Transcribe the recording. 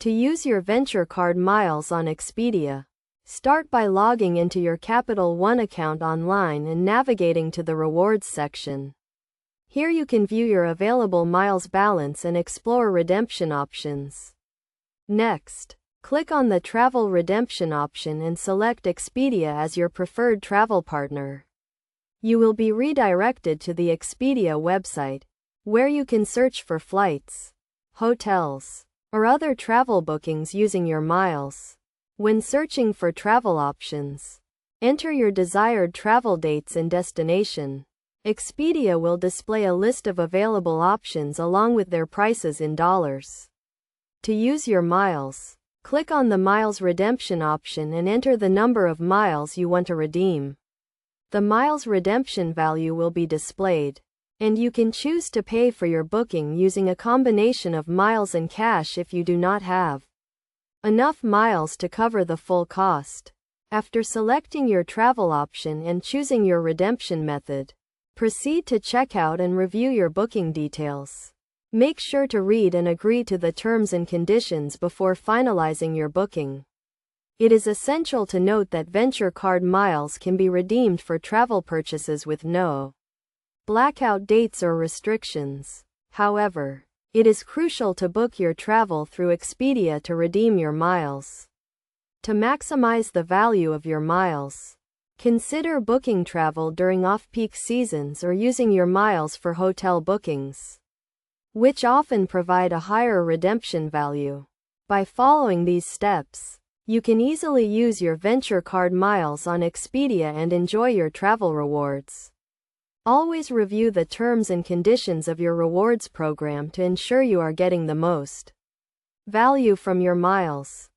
To use your Venture Card miles on Expedia, start by logging into your Capital One account online and navigating to the Rewards section. Here you can view your available miles balance and explore redemption options. Next, click on the Travel Redemption option and select Expedia as your preferred travel partner. You will be redirected to the Expedia website, where you can search for flights, hotels, or other travel bookings using your miles. When searching for travel options, enter your desired travel dates and destination. Expedia will display a list of available options along with their prices in dollars. To use your miles, click on the Miles Redemption option and enter the number of miles you want to redeem. The miles redemption value will be displayed, and you can choose to pay for your booking using a combination of miles and cash if you do not have enough miles to cover the full cost. After selecting your travel option and choosing your redemption method, proceed to checkout and review your booking details. Make sure to read and agree to the terms and conditions before finalizing your booking. It is essential to note that Venture Card miles can be redeemed for travel purchases with no blackout dates or restrictions. However, it is crucial to book your travel through Expedia to redeem your miles. To maximize the value of your miles, consider booking travel during off-peak seasons or using your miles for hotel bookings, which often provide a higher redemption value. By following these steps, you can easily use your Venture Card miles on Expedia and enjoy your travel rewards. Always review the terms and conditions of your rewards program to ensure you are getting the most value from your miles.